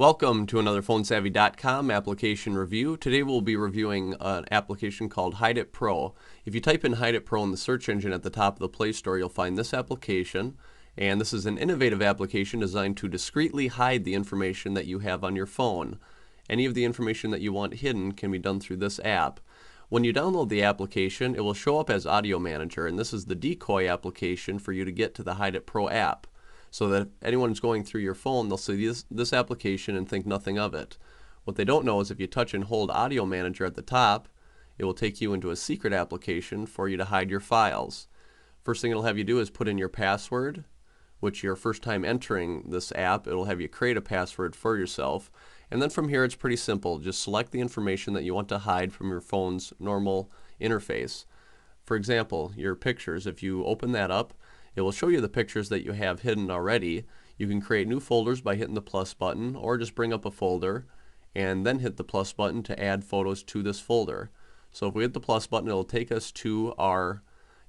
Welcome to another PhoneSavvy.com application review. Today we'll be reviewing an application called HideIt Pro. If you type in HideIt Pro in the search engine at the top of the Play Store, you'll find this application. And this is an innovative application designed to discreetly hide the information that you have on your phone. Any of the information that you want hidden can be done through this app. When you download the application, it will show up as Audio Manager, and this is the decoy application for you to get to the HideIt Pro app, so that if anyone's going through your phone, they'll see this application and think nothing of it. What they don't know is if you touch and hold Audio Manager at the top, it will take you into a secret application for you to hide your files. First thing it'll have you do is put in your password, which your first time entering this app, it'll have you create a password for yourself. And then from here it's pretty simple. Just select the information that you want to hide from your phone's normal interface. For example, your pictures, if you open that up, it will show you the pictures that you have hidden already. You can create new folders by hitting the plus button, or just bring up a folder and then hit the plus button to add photos to this folder. So if we hit the plus button, it'll take us to our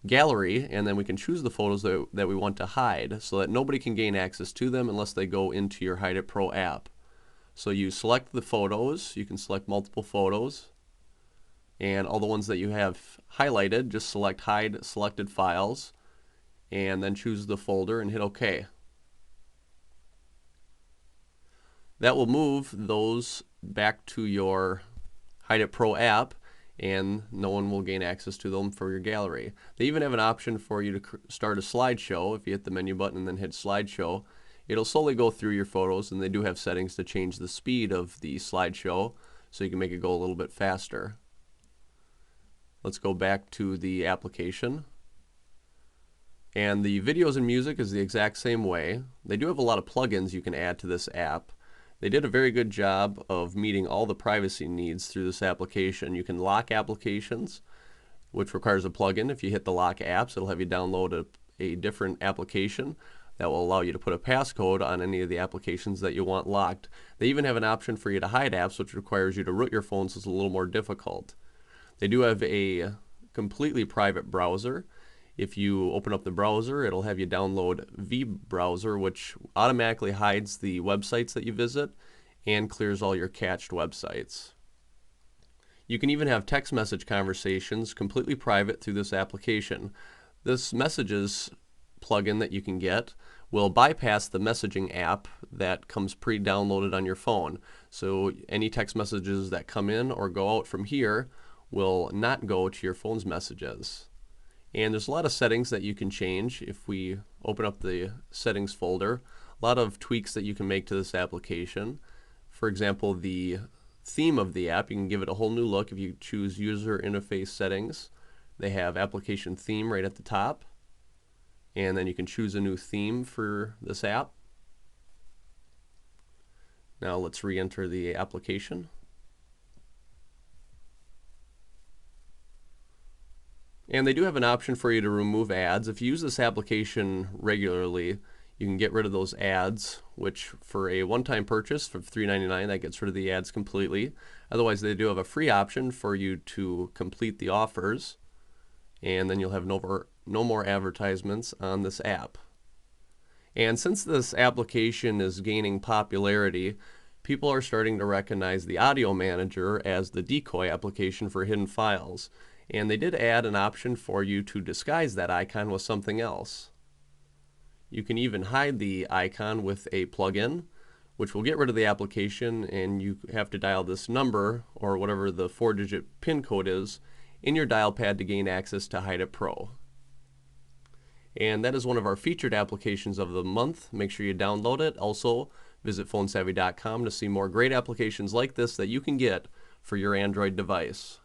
gallery, and then we can choose the photos that we want to hide so that nobody can gain access to them unless they go into your HideIt Pro app. So you select the photos, you can select multiple photos, and all the ones that you have highlighted, just select Hide Selected Files, and then choose the folder and hit OK. That will move those back to your HideIt Pro app, and no one will gain access to them for your gallery. They even have an option for you to start a slideshow. If you hit the menu button and then hit slideshow, it'll slowly go through your photos, and they do have settings to change the speed of the slideshow so you can make it go a little bit faster. Let's go back to the application. And the videos and music is the exact same way. They do have a lot of plugins you can add to this app. They did a very good job of meeting all the privacy needs through this application. You can lock applications, which requires a plugin. If you hit the lock apps, it'll have you download a different application that will allow you to put a passcode on any of the applications that you want locked. They even have an option for you to hide apps, which requires you to root your phone, so it's a little more difficult. They do have a completely private browser. If you open up the browser, it'll have you download vBrowser, which automatically hides the websites that you visit and clears all your cached websites. You can even have text message conversations completely private through this application. This Messages plugin that you can get will bypass the messaging app that comes pre-downloaded on your phone. So any text messages that come in or go out from here will not go to your phone's messages. And there's a lot of settings that you can change. If we open up the settings folder, a lot of tweaks that you can make to this application. For example, the theme of the app, you can give it a whole new look if you choose user interface settings. They have application theme right at the top, and then you can choose a new theme for this app. Now let's re-enter the application. And they do have an option for you to remove ads. If you use this application regularly, you can get rid of those ads, which for a one-time purchase for $3.99, that gets rid of the ads completely. Otherwise, they do have a free option for you to complete the offers, and then you'll have no more advertisements on this app. And since this application is gaining popularity, people are starting to recognize the Audio Manager as the decoy application for hidden files. And they did add an option for you to disguise that icon with something else. You can even hide the icon with a plugin, which will get rid of the application, and you have to dial this number, or whatever the 4-digit PIN code is, in your dial pad to gain access to HideIt Pro. And that is one of our featured applications of the month. Make sure you download it. Also, visit PhoneSavvy.com to see more great applications like this that you can get for your Android device.